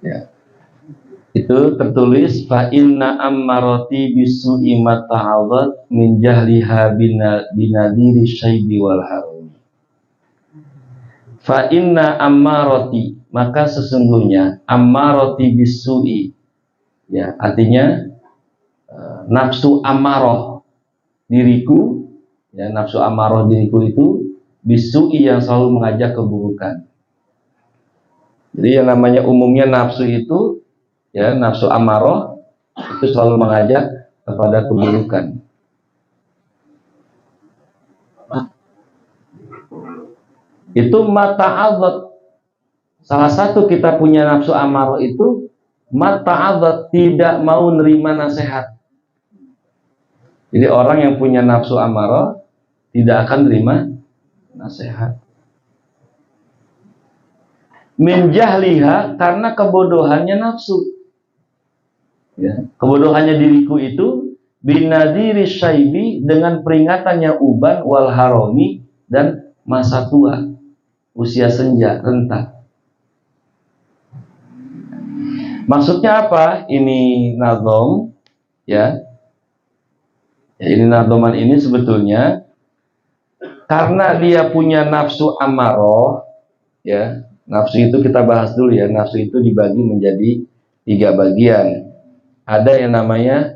Ya. Itu tertulis fa inna ammarati bisu'i mata'awat min jahliha binadiri syaibi wal harum. Fa inna ammarati, maka sesungguhnya ammarati bisu'i, ya artinya nafsu amarah diriku, ya nafsu amarah diriku itu bisu'i yang selalu mengajak keburukan. Jadi yang namanya umumnya nafsu itu, ya nafsu amarah itu selalu mengajak kepada keburukan. Itu mata'adzat. Salah satu kita punya nafsu amarah itu mata'adzat, tidak mau nerima nasihat. Jadi orang yang punya nafsu amarah tidak akan terima nasihat. Min jahliha, karena kebodohannya nafsu. Ya, kebodohannya diriku itu binadiri syaibi, dengan peringatannya uban wal haromi, dan masa tua, usia senja, renta. Maksudnya apa? Ini nadom, ya. Ini nadoman ini sebetulnya karena dia punya nafsu amarah, ya. Nafsu itu kita bahas dulu ya. Nafsu itu dibagi menjadi 3 bagian. Ada yang namanya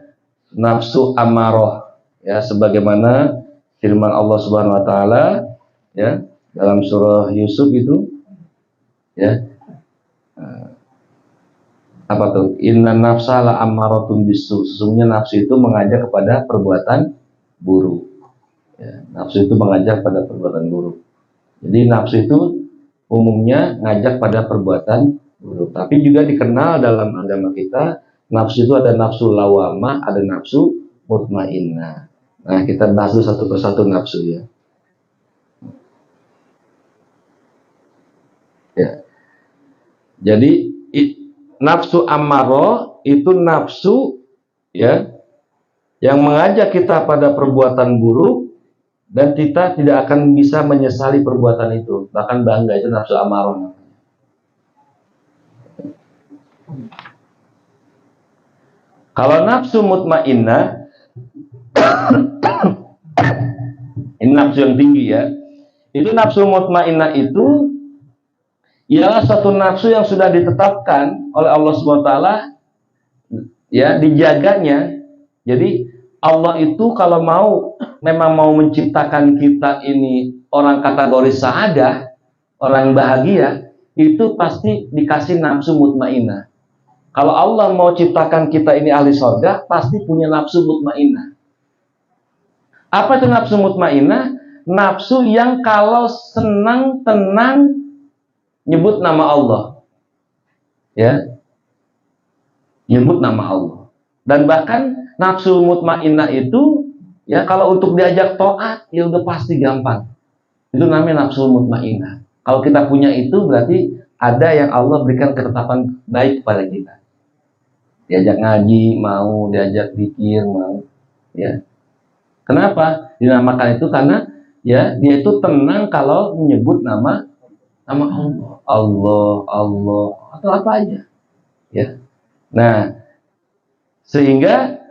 nafsu amarah, ya, sebagaimana firman Allah Subhanahu wa taala, ya, dalam surah Yusuf itu, ya. Apa tuh? Inna nafsa la ammaratun bisu. Sesungguhnya nafsu itu mengajak kepada perbuatan buruk. Ya, nafsu itu mengajak pada perbuatan buruk. Jadi nafsu itu umumnya ngajak pada perbuatan buruk. Tapi juga dikenal dalam agama kita, nafsu itu ada nafsu lawamah, ada nafsu mutmainnah. Nah, kita bahas dulu satu persatu nafsu, ya. Ya. Jadi nafsu ammarah itu nafsu, ya, yang mengajak kita pada perbuatan buruk, dan kita tidak akan bisa menyesali perbuatan itu, bahkan bangga. Itu nafsu amarah. Kalau nafsu mutmainnah ini nafsu yang tinggi, ya. Itu nafsu mutmainnah itu ialah satu nafsu yang sudah ditetapkan oleh Allah SWT, ya, dijaganya. Jadi Allah itu kalau memang mau menciptakan kita ini orang kategori sa'adah, orang bahagia, itu pasti dikasih nafsu mutmainnah. Kalau Allah mau ciptakan kita ini ahli surga, pasti punya nafsu mutmainnah. Apa itu nafsu mutmainnah? Nafsu yang kalau senang, tenang, nyebut nama Allah, ya, nyebut nama Allah. Dan bahkan nafsu mutmainnah itu, ya, kalau untuk diajak taat, ya udah pasti gampang. Itu namanya nafsu mutmainnah. Kalau kita punya itu, berarti ada yang Allah berikan ketetapan baik kepada kita. Diajak ngaji mau, diajak zikir mau, ya. Kenapa dinamakan itu? Karena, ya, dia itu tenang kalau menyebut nama Allah, Allah, atau apa aja, ya. Nah, sehingga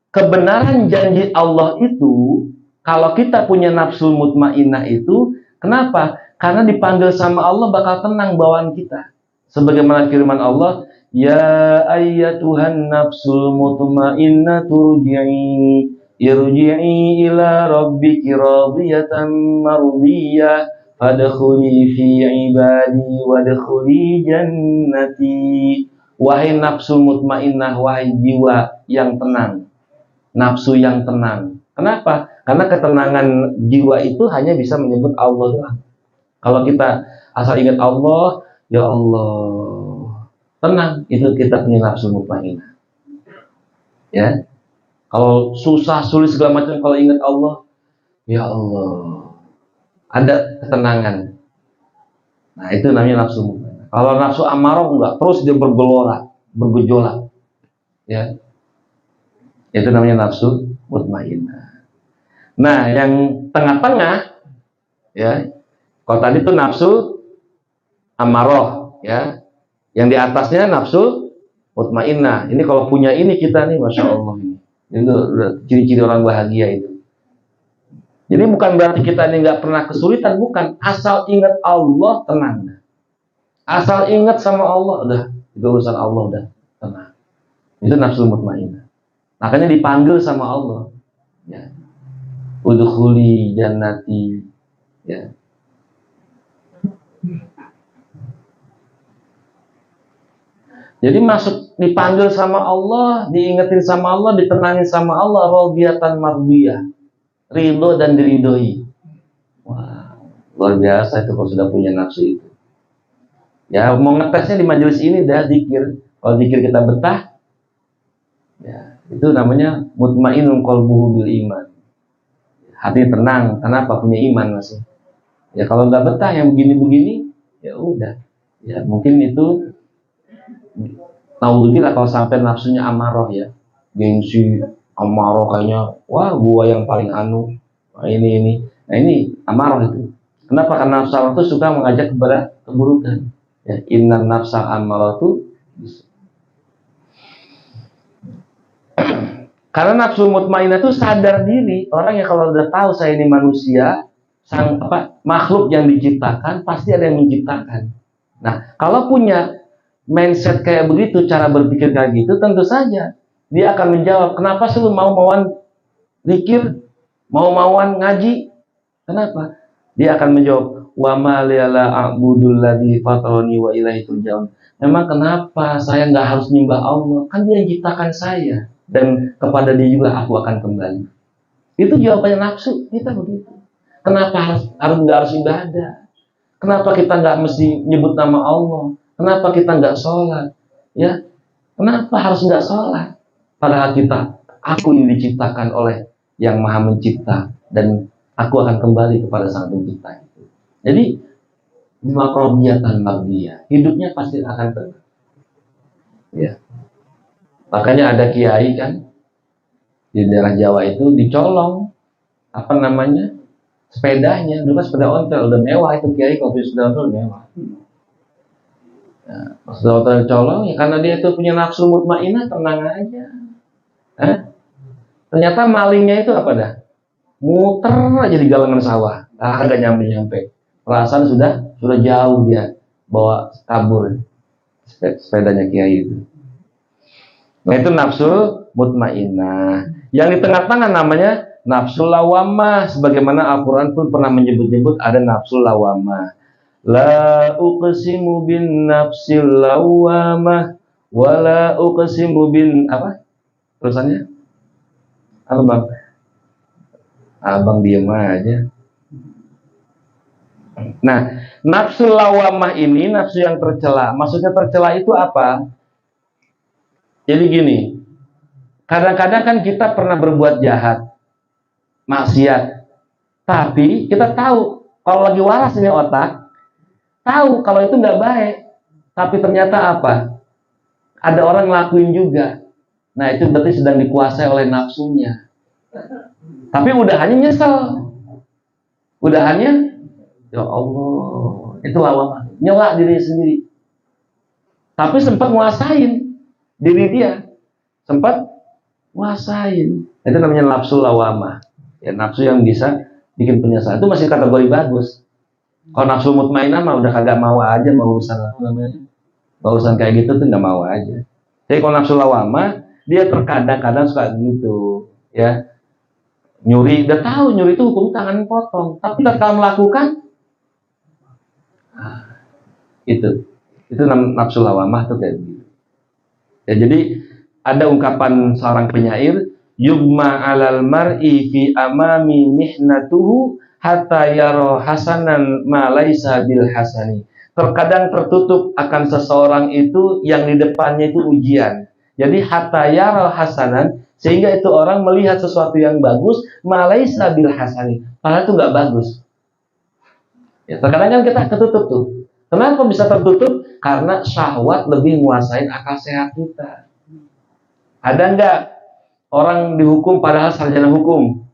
kebenaran janji Allah itu, kalau kita punya nafsu mutmainnah itu, kenapa? Karena dipanggil sama Allah bakal tenang bawaan kita. Sebagaimana firman Allah, ya ayyatuhan nafsul mutmainnah irji'i ila rabbiki radiyatan mardiyah fadkhuli fi ibadi wadkhuli jannati. Wahai nafsu mutmainnah, wahai jiwa yang tenang, nafsu yang tenang. Kenapa? Karena ketenangan jiwa itu hanya bisa menyebut Allah doang. Kalau kita asal ingat Allah, ya Allah, tenang, itu kita punya nafsu mutmainnah, ya. Kalau susah, sulit segala macam, kalau ingat Allah, ya Allah, ada ketenangan. Nah, itu namanya nafsu mutmainnah. Kalau nafsu amarah enggak, terus dia bergejolak, ya. Itu namanya nafsu mutmainnah. Nah, yang tengah-tengah, ya. Kalau tadi itu nafsu amarah, ya. Yang di atasnya nafsu mutmainnah. Ini kalau punya ini kita nih, masya Allah ini. Itu ciri-ciri orang bahagia itu. Jadi bukan berarti kita ini nggak pernah kesulitan, bukan. Asal ingat Allah, tenang. Asal ingat sama Allah, udah. Itu urusan Allah, udah. Tenang. Itu nafsu mutmainnah. Makanya dipanggil sama Allah. Ya. Udkhuli jannati. Ya. Jadi masuk dipanggil sama Allah, diingetin sama Allah, ditenangin sama Allah, radiyatan mardiyah. Ridho dan diridhoi. Wah, luar biasa itu kalau sudah punya nafsu itu. Ya, mau ngetesnya di majelis ini dah zikir. Kalau zikir kita betah, ya, itu namanya mutmainnun qalbuhu bil iman. Hati tenang, kenapa? Punya iman masih. Ya kalau nggak betah yang begini-begini, ya udah. Ya mungkin itu naudzubillah kalau sampai nafsunya amarah ya, gengsi, amarah kayaknya, wah gua yang paling anu, nah, ini. Nah ini amarah itu. Kenapa? Karena nafsu itu suka mengajak kepada keburukan. Ya, innan nafsa amarah itu. Karena nafsu mutmainnah itu sadar diri. Orang yang kalau udah tahu saya ini manusia, makhluk yang diciptakan, pasti ada yang menciptakan. Nah, kalau punya mindset kayak begitu, cara berpikir kayak gitu, tentu saja dia akan menjawab, kenapa sih lu mau-mauan zikir, mau-mauan ngaji? Kenapa? Dia akan menjawab, wa ma liyala a'budul ladzi fatarani wa ilaihi turja'un. Memang kenapa saya nggak harus nyembah Allah? Kan dia yang ciptakan saya. Dan kepada dia juga aku akan kembali. Itu jawabannya nafsu kita begitu. Kenapa harus ibadah? Kenapa kita nggak mesti nyebut nama Allah? Kenapa kita nggak sholat? Ya, kenapa harus nggak sholat? Padahal aku ini diciptakan oleh yang Maha Mencipta dan aku akan kembali kepada Sang Pencipta itu. Jadi maqrodiyatan mardiyah, hidupnya pasti akan tenang. Ya. Makanya ada kiai kan di daerah Jawa itu dicolong sepedanya, dulu sepeda ontel udah mewah itu kiai, kalau sepeda ontel mewah. Nah, sepeda ontel dicolong ya karena dia itu punya nafsu mutmainnah, tenang aja. Ternyata malingnya itu apa dah? Muter aja di galangan sawah, agak nyampe. Perasaan sudah jauh dia bawa kabur sepedanya kiai itu. Nah itu nafsu mutmainnah. Yang di tengah-tengah namanya nafsu lawamah. Sebagaimana Al-Quran pun pernah menyebut-nyebut ada nafsu lawamah. La uqsimu bin nafsil lawamah wa la uqsimu bin apa? Terusannya? Apa bang? Abang diem aja. Nah, nafsu lawamah ini nafsu yang tercela. Maksudnya tercela itu apa? Jadi gini, kadang-kadang kan kita pernah berbuat jahat, maksiat, tapi kita tahu kalau lagi waras ini otak, tahu kalau itu nggak baik, tapi ternyata apa? Ada orang ngelakuin juga. Nah itu berarti sedang dikuasai oleh nafsunya. Tapi udahannya nyesel, udahannya, ya Allah, itu lawamah, nyela diri sendiri. Tapi sempat nguasain diri dia, sempat nguasain. Itu namanya nafsu lawamah. Ya, nafsu yang bisa bikin penyesalan. Itu masih kategori bagus. Kalau nafsu mutmainnah mah udah kagak mau aja, mau urusan apa namanya? Mau urusan kayak gitu tuh nggak mau aja. Jadi kalau nafsu lawamah, dia terkadang-kadang suka gitu, ya. Nyuri, udah tahu nyuri itu hukum tangan potong, tapi ketika melakukan itu nafsu lawamah tuh kayak gitu. Ya, jadi ada ungkapan seorang penyair, yugma alal mar'i fi amami mihnatuhu hatta yara hasanan ma laisa bil hasani. Terkadang tertutup akan seseorang itu yang di depannya itu ujian. Jadi hatta yara hasanan, sehingga itu orang melihat sesuatu yang bagus ma laisa bil hasani, padahal itu nggak bagus. Ya, terkadang kan kita ketutup tuh. Kenapa bisa tertutup? Karena syahwat lebih menguasai akal sehat kita. Ada nggak orang dihukum padahal sarjana hukum?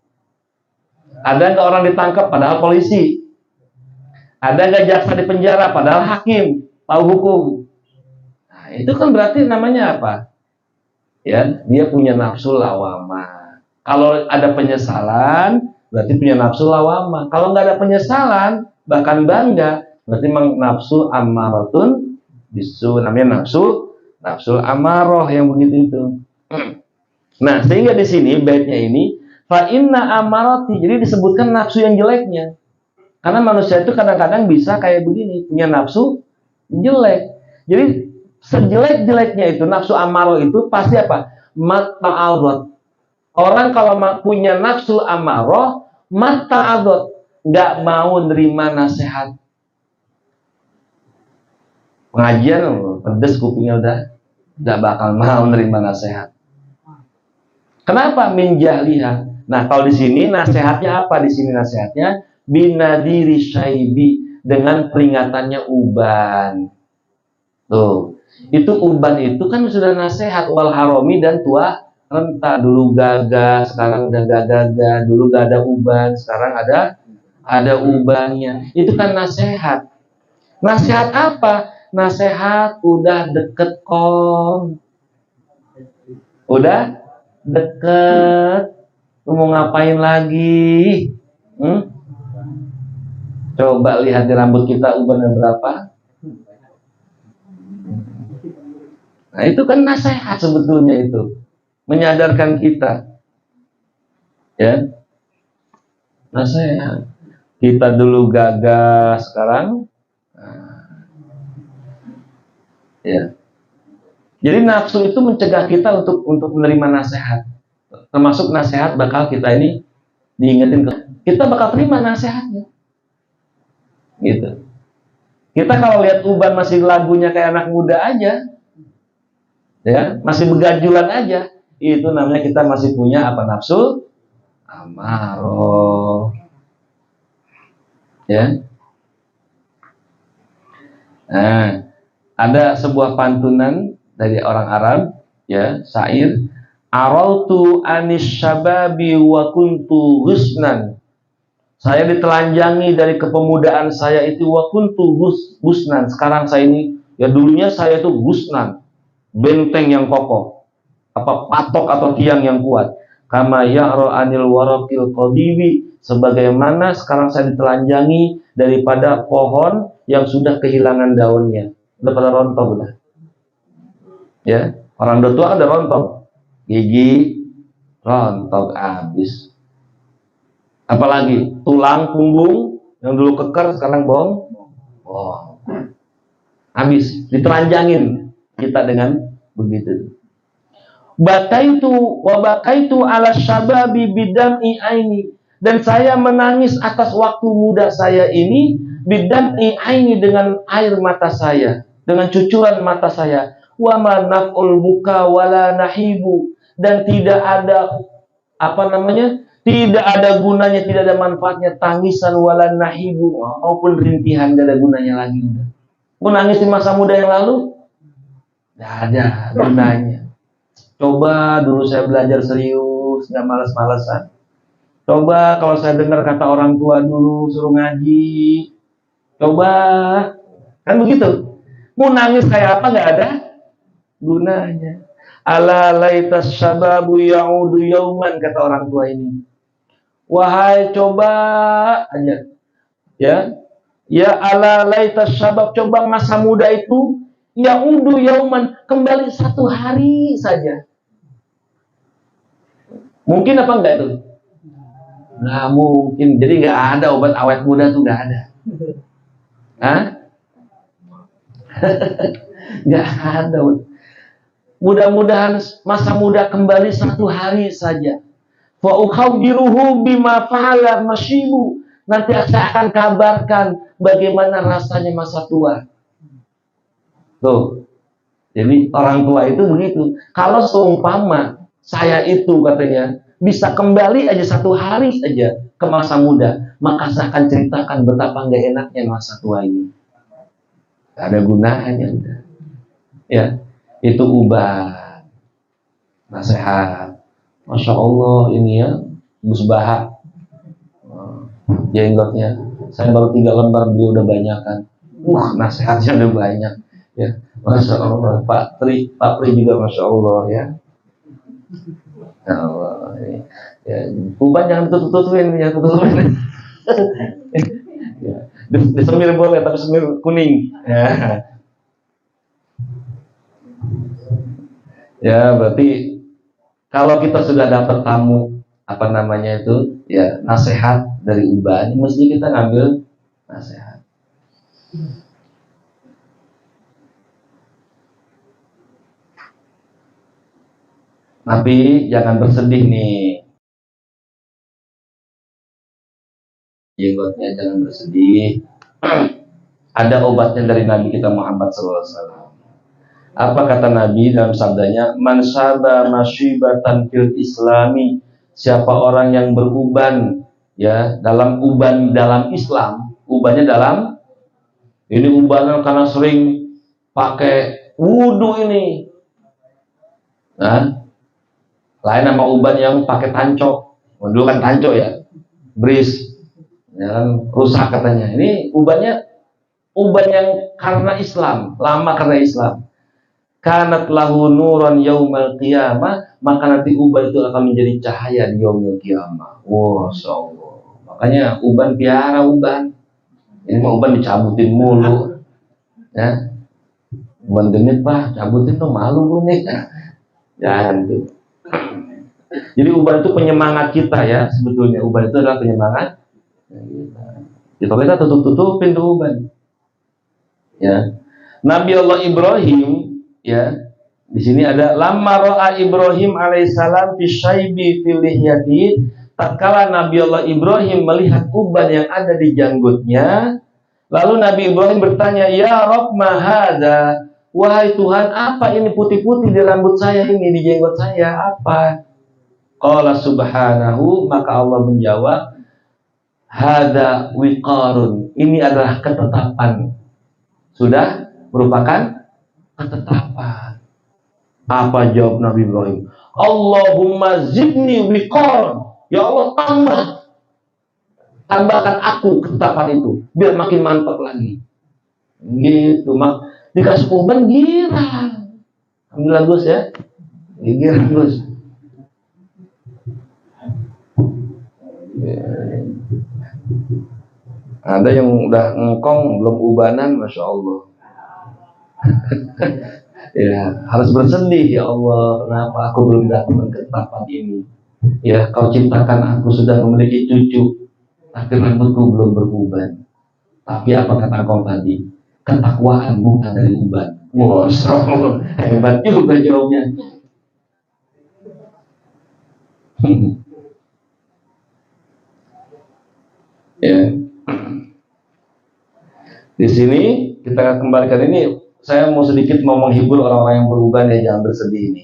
Ada nggak orang ditangkap padahal polisi? Ada nggak jaksa di penjara padahal hakim tahu hukum? itu kan berarti namanya apa? Ya, dia punya nafsu lawamah. Kalau ada penyesalan, berarti punya nafsu lawamah. Kalau nggak ada penyesalan, bahkan bangga, berarti memang nafsu ammaratun bisu, namanya nafsu amarah yang begitu itu. Nah, sehingga di sini baitnya ini fa inna amarati, jadi disebutkan nafsu yang jeleknya. Karena manusia itu kadang-kadang bisa kayak begini, punya nafsu jelek. Jadi sejelek-jeleknya itu nafsu amarah itu pasti apa? Mata'adhat. Orang kalau punya nafsu amarah, mata'adhat, nggak mau nerima nasihat. Pengajian pedes kupingnya udah nggak bakal mau nerima nasihat. Kenapa? Min jahliha. Nah, kalau di sini nasihatnya apa? Di sini nasihatnya binadiri syaibi, dengan peringatannya uban. Tuh. Itu uban itu kan sudah nasihat wal haromi dan tua renta. Dulu gagah, sekarang udah gak gagah. Dulu gak ada uban, sekarang ada ubannya. Itu kan nasihat. Nasihat apa? Nasihat udah deket kong. Udah deket. Lu mau ngapain lagi? Coba lihat di rambut kita ubannya berapa. Nah, itu kan nasihat sebetulnya itu. Menyadarkan kita. Ya. Nasihat. Kita dulu gagah, sekarang ya. Jadi nafsu itu mencegah kita untuk menerima nasihat. Termasuk nasihat bakal kita ini diingetin, kita bakal terima nasihatnya. Gitu. Kita kalau lihat uban masih lagunya kayak anak muda aja, ya, masih begajulan aja, itu namanya kita masih punya apa? Nafsu amarah. Ya. Nah, ada sebuah pantunan dari orang Arab, ya, syair, arautu anis syababi wa kuntu husnan. Saya ditelanjangi dari kepemudaan saya itu wa kuntu husnan. Sekarang saya ini, ya dulunya saya itu husnan, benteng yang kokoh, apa patok atau tiang yang kuat. Kama ya'ra anil warakil qadibi, sebagaimana sekarang saya ditelanjangi daripada pohon yang sudah kehilangan daunnya, udah pada rontok udah. Ya, orang tua kan udah rontok, gigi rontok habis. Apalagi tulang punggung yang dulu keker sekarang habis, ditelanjangin kita dengan begitu. Bakaitu ala syababi bidam'i aini, dan saya menangis atas waktu muda saya ini bidam'i aini, dengan air mata saya, dengan cucuran mata saya. Wa ma naf'ul buka wala nahibu, dan tidak ada tidak ada gunanya, tidak ada manfaatnya tangisan wala nahibu, maupun rintihan, tidak ada gunanya lagi. Mau nangis di masa muda yang lalu, tidak ada gunanya. Coba dulu saya belajar serius, nggak malas-malasan. Coba kalau saya dengar kata orang tua dulu suruh ngaji. Coba, kan begitu. Mau nangis kayak apa, nggak ada gunanya. Ala laitas syababu ya'udu yauman, kata orang tua ini. Wahai coba aja, ya ala laitas syabab, coba masa muda itu ya'udu yauman, kembali satu hari saja. Mungkin apa enggak itu? Nggak mungkin. Jadi nggak ada obat awet muda tuh, nggak ada. Hah? Nggak ada. Mudah-mudahan masa muda kembali satu hari saja. Fa ukhawdiruhu bima fa'ala masyibu, nanti saya akan kabarkan bagaimana rasanya masa tua. Tuh. Jadi orang tua itu begitu. Kalau seumpama saya itu katanya bisa kembali aja satu hari saja ke masa muda, maka saya akan ceritakan betapa nggak enaknya masa tua ini. Gak ada gunanya udah. Ya, itu ubah nasihat. Masya Allah ini ya, Gus Baha, jenggotnya. Saya baru 3 lembar, beliau udah banyak kan. Nasihatnya udah banyak. Ya, Masya Allah, Pak Tri juga Masya Allah ya. Ya Allah, ya, uban jangan tutupin, jangan tutupin. Ya. Disemir boleh, tapi semir kuning. Ya. Ya, berarti kalau kita sudah dapat tamu apa namanya itu, ya nasihat dari uban, mesti kita ngambil nasihat. Tapi jangan bersedih nih, jenggotnya jangan bersedih. Ada obatnya dari Nabi kita Muhammad SAW. Apa kata Nabi dalam sabdanya? Man syaba masyibatan fil islami. Siapa orang yang beruban, ya, dalam uban dalam Islam, ubannya dalam ini ubanan karena sering pakai wudu ini. Nah, lain sama uban yang pakai tancok. Dulu kan tancok ya, bris, ya kan, rusak katanya. Ini uban yang karena Islam, lama karena Islam. Kanat lahu nuran yaumal qiyamah, maka nanti uban itu akan menjadi cahaya di yaumul qiyamah. Wow, Allah. Makanya uban piara uban. Ini mah uban dicabutin mulu. Ya. Uban genit Pak, cabutin tuh malu gue nih. Jangan tuh. Jadi uban itu penyemangat kita ya, sebetulnya uban itu adalah penyemangat. Kita tutupin tuh uban. Ya. Nabi Allah Ibrahim, ya, di sini ada lamma ra'a Ibrahim alaihissalam fi syaibi fil lihyati. Tatkala Nabi Allah Ibrahim melihat uban yang ada di janggutnya, lalu Nabi Ibrahim bertanya, ya Rabb ma hadza, wahai Tuhan, apa ini putih-putih di rambut saya ini, di jenggot saya, apa? Qala subhanahu, maka Allah menjawab, hadza wiqarun, ini adalah ketetapan. Sudah merupakan ketetapan. Apa jawab Nabi Ibrahim? Allahumma zidni wiqar. Ya Allah, tambahkan aku ketetapan itu biar makin mantap lagi. Gitu, mak. Dikasih uban girang. Alhamdulillah Gus ya. Girang Gus. Ada yang udah ngkong belum ubanan, Masya Allah. Ya, harus bersedih, ya Allah, kenapa aku belum dapat ketetapan ini? Ya, kau ciptakan aku sudah memiliki cucu, tapi rambutku belum beruban. Tapi apa kata kau tadi? Ketakwaan bukan dari uban. Wow, hebat juga jawabnya. Ya. Di sini kita kembalikan ini. Saya mau sedikit menghibur orang-orang yang beruban, ya, jangan bersedih ini.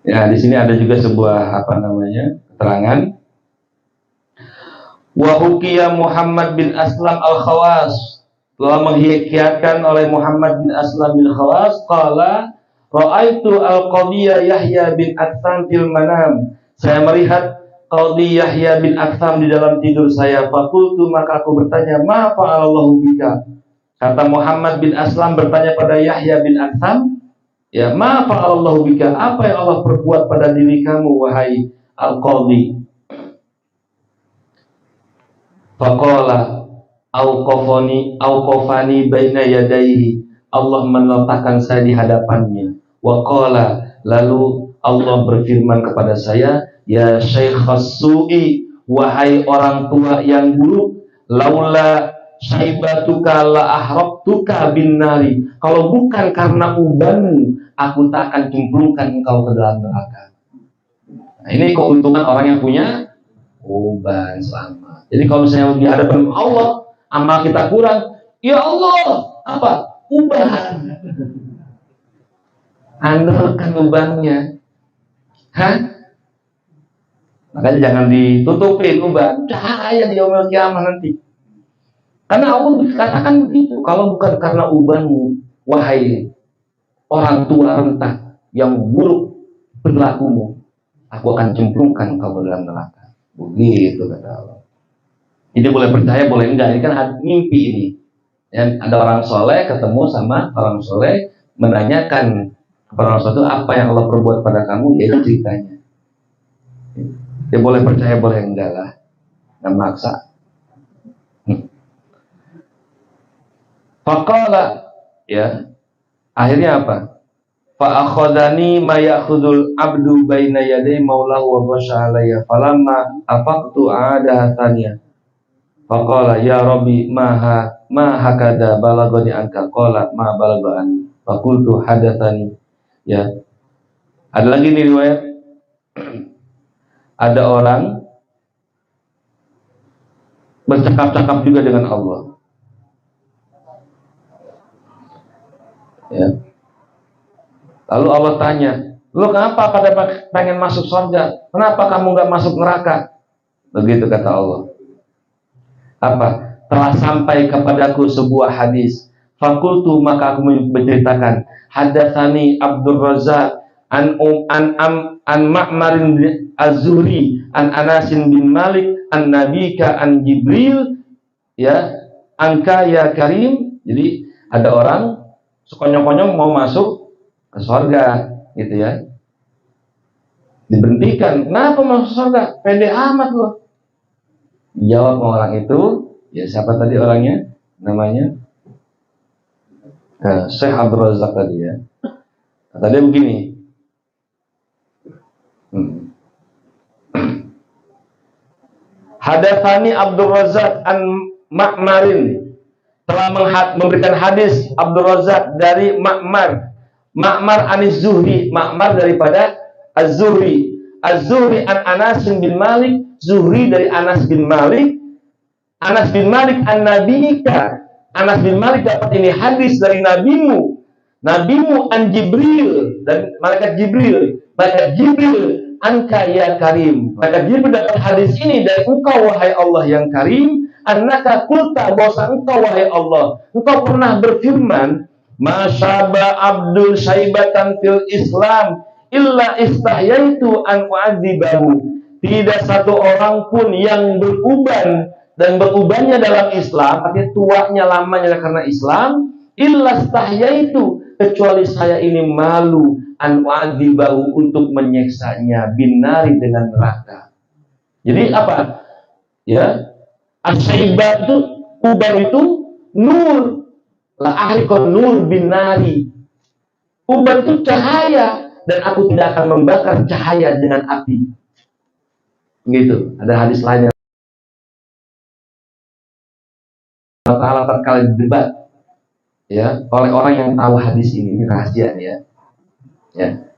Ya, di sini ada juga sebuah keterangan. Wa hukiya Muhammad bin Aslam al-Khawas, telah menghikiatkan oleh Muhammad bin Aslam al-Khawas, qala ra'aitu al-qadiyya Yahya bin Atham fil manam. Saya melihat Qadhi Yahya bin Atham di dalam tidur saya. Fakultu, maka aku bertanya, ma fa'alallahu bika? Kata Muhammad bin Aslam bertanya pada Yahya bin Atham, ya, ma fa'alallahu bika? Apa yang Allah perbuat pada diri kamu, wahai al-Qadhi? Faqala auqafani baina yadayhi. Allah meletakkan saya di hadapannya. Wa qala, lalu Allah berfirman kepada saya, ya Syaikhas Su'i, wahai orang tua yang buruk, laula syaibatuka la ahraqtuka bin nari. Kalau bukan karena ubanmu, aku tak akan cemplungkan engkau ke dalam neraka. Nah, ini keuntungan orang yang punya uban selamat. Jadi kalau misalnya di hadapan Allah, amal kita kurang, ya Allah, apa? Uban. Andalkan ubannya. Hah? Makanya jangan ditutupin uban. Cahaya di yaumil qiyamah nanti. Karena Allah katakan begitu, kalau bukan karena ubanmu, wahai orang tua renta yang buruk perilakumu, aku akan cemplungkan kau ke dalam neraka. Begitu kata Allah. Jadi boleh percaya, boleh enggak. Ini kan mimpi ini. Ya, ada orang soleh ketemu sama orang soleh, menanyakan kepada orang soleh itu apa yang Allah perbuat pada kamu, ya itu ceritanya. Dia boleh percaya, boleh enggak lah, nggak maksa. Faqala, ya, akhirnya apa? Fa akhadhani ma ya'khudul abdu baina yaday maulahu wa ghasha alayya falamma afaqtu ada tanya. Faqala ya rabbi ma hakada balagani anka qala ma balagani. Faqultu hadatsani. Ya. Ada lagi nih riwayat. Ada orang bercakap-cakap juga dengan Allah. Ya. Lalu Allah tanya, lu kenapa pada pengen masuk surga? Kenapa kamu nggak masuk neraka? Begitu kata Allah. Apa? Telah sampai kepadaku sebuah hadis. Fakultu, maka aku menceritakan. Hadatsani Abdul Razak an Ma'marin Az-Zuhri an Anasin bin Malik an Nabika an Jibril, ya, angka ya Karim. Jadi ada orang sekonyong-konyong mau masuk ke surga, gitu ya. Diberhentikan. Kenapa masuk surga? Pede amat loh. Jawab orang itu, ya siapa tadi orangnya? Namanya Syekh Abdul Razak tadi, ya. Kata dia begini. Hadatsani Abdul Razak an Ma'marin, telah memberikan hadis Abdul Razak dari Ma'mar Anis Zuhri, Ma'mar daripada Az-Zuhri, Az-Zuhri an Anas bin Malik, Zuhri dari Anas bin Malik an Nabika, Anas bin Malik dapat ini hadis dari nabimu an Jibril, dan malaikat Jibril anka ya Karim, malaikat Jibril dapat hadis ini dari engkau wahai Allah yang Karim, annaka qulta, bahwa engkau wahai Allah, engkau pernah berfirman, masyaba abdul syaibatan fil Islam illa istahyaitu an u'adzibahu. Tidak satu orang pun yang beruban, dan berubannya dalam Islam, artinya tuanya lamanya karena Islam, illa istahyaitu, kecuali saya ini malu an u'adzibahu, untuk menyeksanya binari, dengan neraka. Jadi apa? Ya, as-syaibah itu, uban itu nur, la ahriqan nur binari. Uban itu cahaya, dan aku tidak akan membakar cahaya dengan api. Gitu. Ada hadis lainnya. Allah tatkala debat, ya, oleh orang yang tahu hadis ini rahasia, ya. Ya.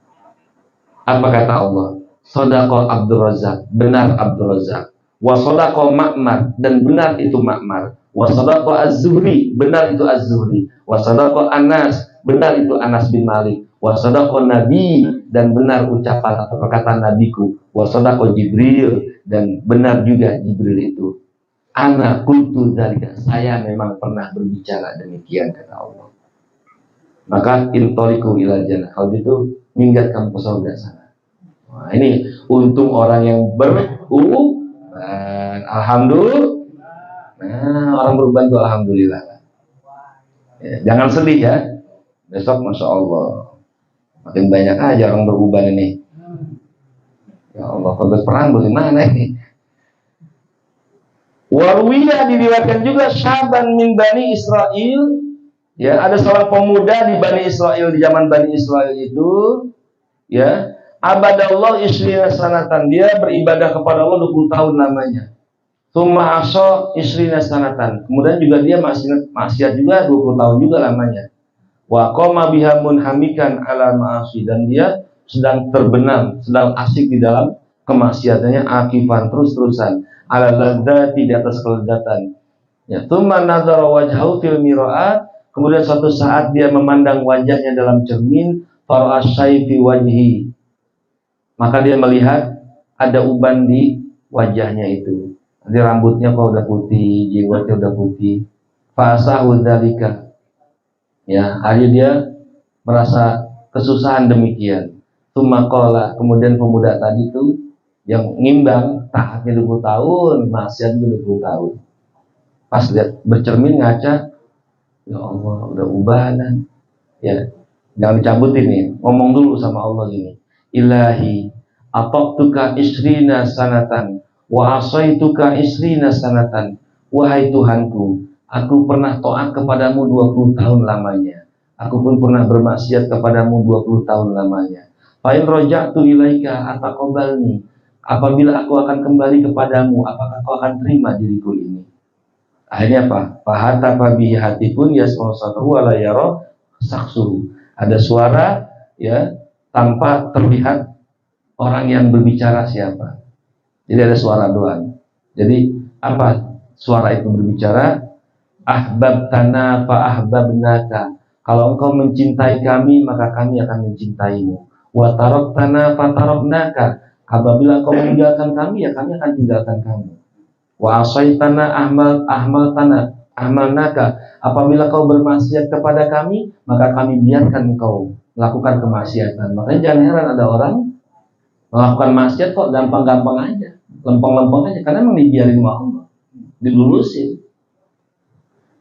Apa kata Allah? Shadaqah Abdul Razak, benar Abdul Razak. Wa shadaqah Ma'mar, dan benar itu Ma'mar. Wa shadaqah Az-Zuhri, benar itu Az-Zuhri. Wa shadaqah Anas, benar itu Anas bin Malik. Wa shadaqah Nabi, dan benar ucapan atau perkataan nabiku. Wa shadaqah Jibril, dan benar juga Jibril itu. Ana qultu dzalika, saya memang pernah berbicara demikian, kata Allah. Maka intoliku ilal jannah, kalau gitu minggat kamu ke surga sana. Nah, ini untung orang yang alhamdulillah. Nah, orang beruban itu alhamdulillah. Ya, jangan sedih ya. Besok masya Allah makin banyak aja orang beruban ini. Ya Allah, kalau perang bagaimana ini? Warwiyah, diriwayatkan juga syaban min Bani Israel, ya, ada seorang pemuda di Bani Israel, di zaman Bani Israel itu, ya, abadallah isrina sanatan, dia beribadah kepada Allah 20 tahun lamanya. Tsumma asa isrina sanatan, kemudian juga dia maksiat juga 20 tahun juga lamanya. Wa qama biha munhamikan ala ma'asi, dan dia sedang terbenam, sedang asik di dalam kemaksiatannya, akifan, terus-terusan, ala ladzati, di atas kelezatan. Ya, tsumma nazara wajhahu fil mir'at, kemudian suatu saat dia memandang wajahnya dalam cermin, fara'a syaifi wajhi, maka dia melihat ada uban di wajahnya itu. Jadi rambutnya kok udah putih, jenggotnya udah putih. Fasahu dzalika. Ya, akhirnya dia merasa kesusahan demikian. Tsumma qala, kemudian pemuda tadi itu yang ngimbang, taatnya 20 tahun, maksiat 20 tahun. Pas lihat bercermin ngaca, Ya Allah, udah ubanan. Ya, jangan dicabutin nih. Ngomong dulu sama Allah gini. Ilahi, ataqtuka isrina sanatan, wa asaituka isrina sanatan. Wahai Tuhanku, aku pernah taat kepadamu 20 tahun lamanya. Aku pun pernah bermaksiat kepadamu 20 tahun lamanya. Fa'in roja'tu ilaika ataqabalni. Apabila aku akan kembali kepadamu, apakah kau akan terima diriku ini? Akhirnya apa? Fahata fabihi hati pun yasma'u satahu wa la yara saksuhu. Ada suara ya tanpa terlihat orang yang berbicara siapa. Jadi ada suara doang. Jadi apa suara itu berbicara? Ahbabtana fa ahbabnaka. Kalau engkau mencintai kami, maka kami akan mencintaimu. Wa taraktana fa taraknaka. Apabila engkau meninggalkan kami, ya kami akan tinggalkan kamu. Wa asaitana ahmalnaka. Apabila kau bermaksiat kepada kami, maka kami biarkan kau melakukan kemaksiatan. Makanya jangan heran ada orang melakukan maksiat kok gampang-gampang aja, lempeng-lempeng aja, karena memang dibiarin sama Allah, dilulusin.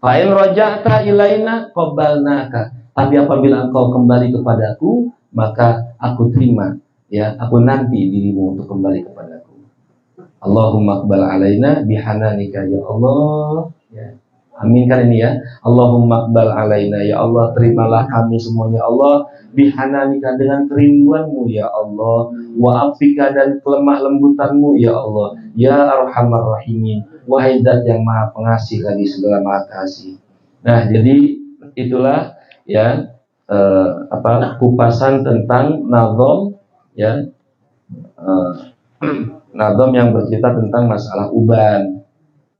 Fa'in roja'ta ilaina qabalnaka. Tapi apabila engkau kembali kepadaku, maka aku terima, ya, aku nanti dirimu untuk kembali kepadaku. Allahumma aqbal alaina bihananika, ya Allah, ya. Amin kan ini ya. Allahumma aqbal alaina, ya Allah, terimalah kami semuanya Allah, bihananika, dengan kerinduanmu ya Allah, wa afika, dan kelemah lembutanmu ya Allah, ya arhamar rahimin, wahai zat yang maha pengasih lagi segala maha kasih. Nah, jadi itulah ya kupasan tentang nazom ya, nazom yang bercerita tentang masalah uban.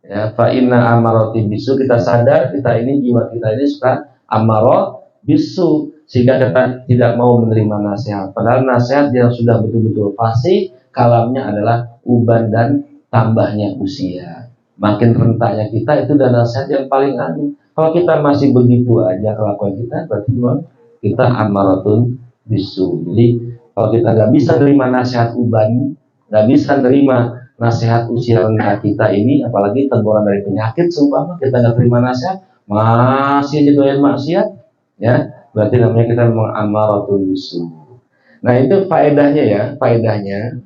Ya, fa inna amarati bisu, kita sadar kita ini, jiwa kita ini suka amaro bisu, sehingga kita tidak mau menerima nasihat. Padahal nasihat yang sudah betul-betul fasih, kalamnya adalah uban dan tambahnya usia. Makin rentaknya kita, itu dan nasihat yang paling anu. Kalau kita masih begitu aja kelakuan kita, berarti memang kita amaratun bisu. Jadi kalau kita nggak bisa terima nasihat uban, nggak bisa terima nasihat usia rendah kita ini, apalagi teguran dari penyakit, seumpama kita nggak terima nasihat, masih aja doyan maksiat, ya, berarti namanya kita memang amaratun bisu. Nah, itu faedahnya ya, faedahnya.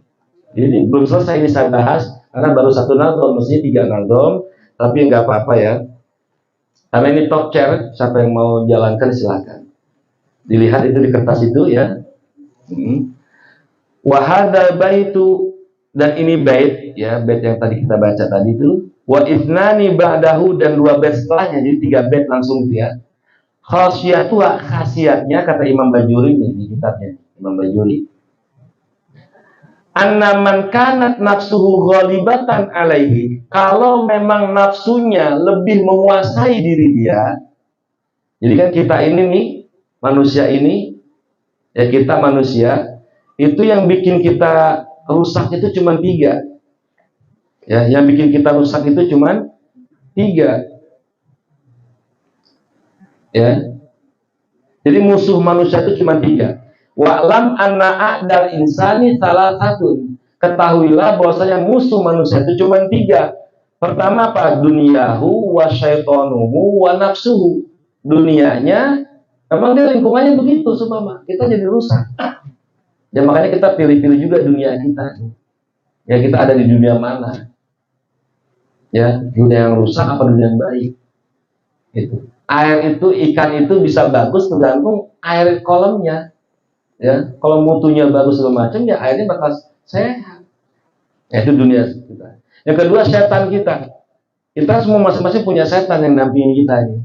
Jadi belum selesai ini saya bahas, karena baru satu nadom, mestinya 3 nadom, tapi nggak apa-apa ya. Karena ini talk chair, siapa yang mau jalankan silakan. Dilihat itu di kertas itu ya. Wahada baitu, dan ini bait ya, bait yang tadi kita baca tadi itu. Wa ithnani ba'dahu, dan 2 bait setelahnya, jadi 3 bait langsung itu ya. Khasiyatu, khasiatnya kata Imam Bajuri nih, di kitabnya Imam Bajuri. Anna man kanat nafsuhu ghalibatan alaihi, kalau memang nafsunya lebih menguasai diri dia. Jadi kan kita ini nih, manusia ini, ya kita manusia, itu yang bikin kita rusak itu cuma 3. Ya, yang bikin kita rusak itu cuma 3. Ya. Jadi musuh manusia itu cuma 3. Wa'lam anna a'dal insani salah satu. Ketahuilah bahwasanya musuh manusia itu cuma 3. Pertama apa? Dunyahu wa syaitonuhu wa nafsuhu. Dunianya, memang dia lingkungannya begitu, seumpama kita jadi rusak. Ya makanya kita pilih-pilih juga dunia kita. Ya kita ada di dunia mana? Ya, dunia yang rusak apa dunia yang baik? Itu. Air itu, ikan itu bisa bagus tergantung air kolamnya. Ya, kalau mutunya bagus segala macam, ya airnya bakal sehat. Ya, itu dunia kita. Yang kedua, setan kita. Kita semua masing-masing punya setan yang dampingin kita ini.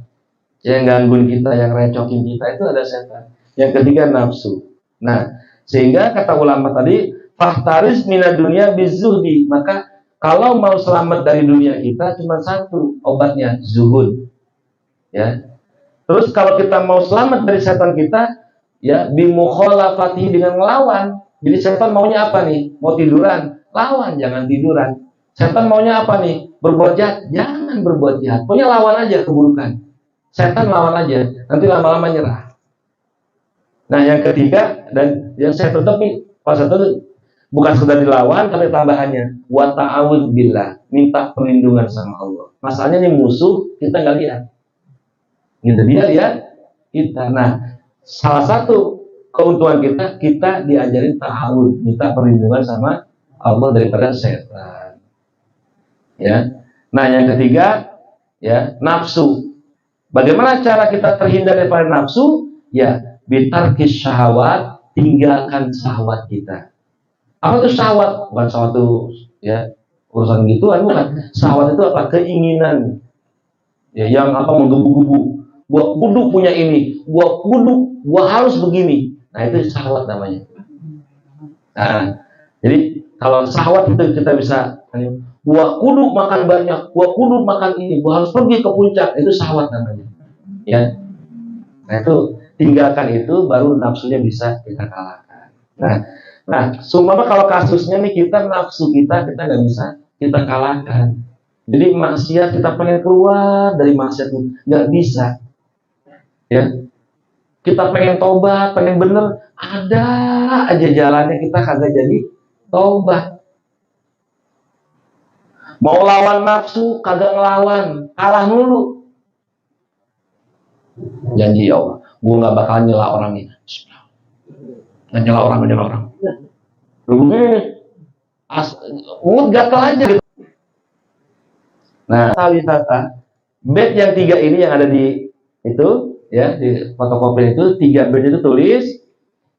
Yang gangguin kita, yang recokin kita, itu ada setan. Yang ketiga, nafsu. Nah, sehingga kata ulama tadi, fahtaris minad dunya bizuhdi, maka kalau mau selamat dari dunia kita cuma satu obatnya, zuhud. Ya. Terus kalau kita mau selamat dari setan kita, ya bimukhalafati, dengan melawan. Jadi setan maunya apa nih? Mau tiduran, lawan, jangan tiduran. Setan maunya apa nih? Berbuat jahat, jangan berbuat jahat. Pokoknya lawan aja keburukan. Setan lawan aja, nanti lama-lama nyerah. Nah, yang ketiga, dan yang saya tutup nih, pas satu bukan sekedar dilawan, tapi tambahannya wa ta'awudz billah, minta perlindungan sama Allah. Masalahnya nih musuh kita nggak lihat. Gitu dia lihat kita. Nah, salah satu keuntungan kita diajarin ta'awud, minta perlindungan sama Allah daripada setan. Ya. Nah, yang ketiga, ya, nafsu. Bagaimana cara kita terhindar daripada nafsu? Ya, bitarkis syahwat, tinggalkan syahwat kita. Apa itu syahwat? Bukan syahwat itu ya urusan gituan, bukan. Syahwat itu apa? Keinginan. Ya, yang apa menggebu-gebu. Gua kudu punya ini, gua harus begini. Nah, itu syahwat namanya. Nah, jadi kalau syahwat itu kita bisa, gua kudu makan banyak, gua kudu makan ini, gua harus pergi ke puncak, itu syahwat namanya. Ya. Nah, itu tinggalkan itu baru nafsunya bisa kita kalahkan. Nah, seumpama kalau kasusnya nih kita nafsu kita nggak bisa kita kalahkan. Jadi maksiat kita pengen keluar dari maksiat itu nggak bisa. Ya, kita pengen tobat, pengen bener, ada aja jalannya kita kagak jadi tobat. Mau lawan nafsu, kagak ngelawan, kalah mulu. Janji ya Allah, gue nggak bakal nyela orang ini. Nggak nyela orang. Gatel aja gitu. Nah, wisata bed yang 3 ini yang ada di itu, ya, di fotokopi itu 3 bed itu tulis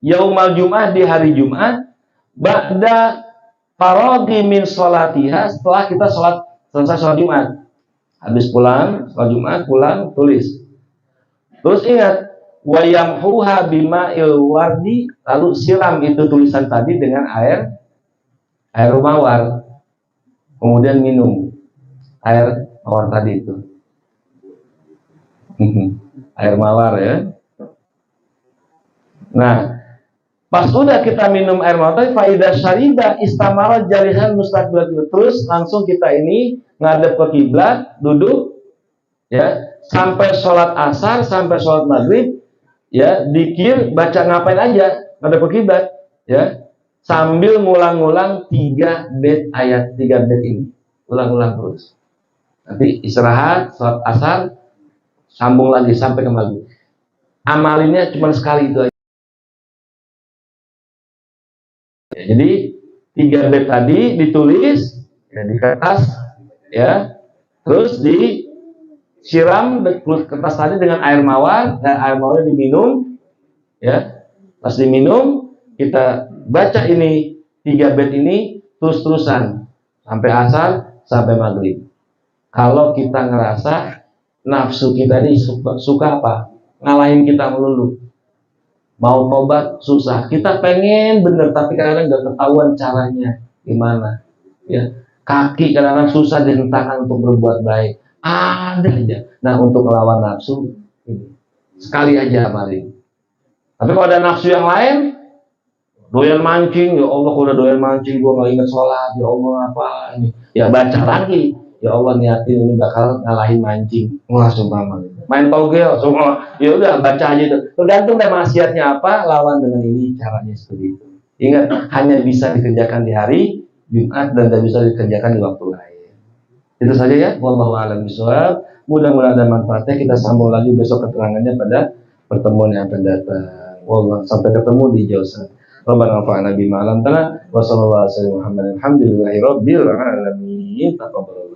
yaumal Jum'ah, di hari Jumat, ba'da faraghi min sholatiha, setelah kita selesai sholat Jumat. Habis pulang sholat Jumat, pulang tulis. Terus ingat, wayamhuha bima'il wardi, lalu siram itu tulisan tadi dengan air mawar. Kemudian minum air mawar tadi itu. Air mawar ya. Nah, pas udah kita minum air mawar tadi, faidah syariba istamara jalihan mustaqbilat, terus langsung kita ini ngadep ke kiblat, duduk ya, sampai sholat asar, sampai sholat maghrib ya, dikir, baca ngapain aja, ngadep ke kiblat ya, sambil ngulang-ngulang 3 bait ayat, 3 bait ini ulang-ulang terus. Nanti istirahat, sholat asar, sambung lagi sampai ke maghrib. Amalinnya cuma sekali itu aja. Ya, jadi 3 bait tadi ditulis ya, di kertas ya, terus disiram kertas tadi dengan air mawar, dan air mawar diminum ya. Pas diminum kita baca ini 3 bait ini terus-terusan sampai asar, sampai maghrib. Kalau kita ngerasa nafsu kita ini suka apa? Ngalahin kita melulu. Mau tobat susah. Kita pengen bener, tapi kadang-kadang nggak ketahuan caranya gimana. Ya, kaki kadang-kadang susah dihentangkan untuk berbuat baik. Ada aja. Nah, untuk melawan nafsu ini sekali aja amalin. Tapi kalau ada nafsu yang lain, doyan mancing, ya Allah, udah doyan mancing, gua nggak inget sholat, ya Allah apa ini? Ya baca lagi. Ya Allah, niatin ini bakal ngalahin mancing. Wah, sumpah main togel semua. Ya udah baca aja itu. Tergantung dari maksiatnya apa, lawan dengan ini, caranya seperti itu. Ingat, hanya bisa dikerjakan di hari Jumat dan tidak bisa dikerjakan di waktu lain. Itu saja ya. Wallahu a'lam bishawab. Mudah-mudahan ada manfaatnya. Kita sambung lagi besok keterangannya pada pertemuan yang akan datang. Wallah, sampai ketemu di Jausan. Rabbana fa'ana bima 'allamtana wa sallallahu alaihi wa sallam. Alhamdulillahirabbil alamin. Taqabbalallahu.